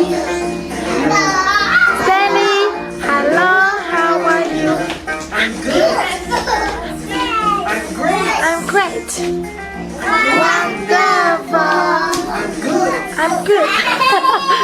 Stanley, hello, how are you? I'm good. I'm great. I'm great. Wonderful. I'm good. I'm good.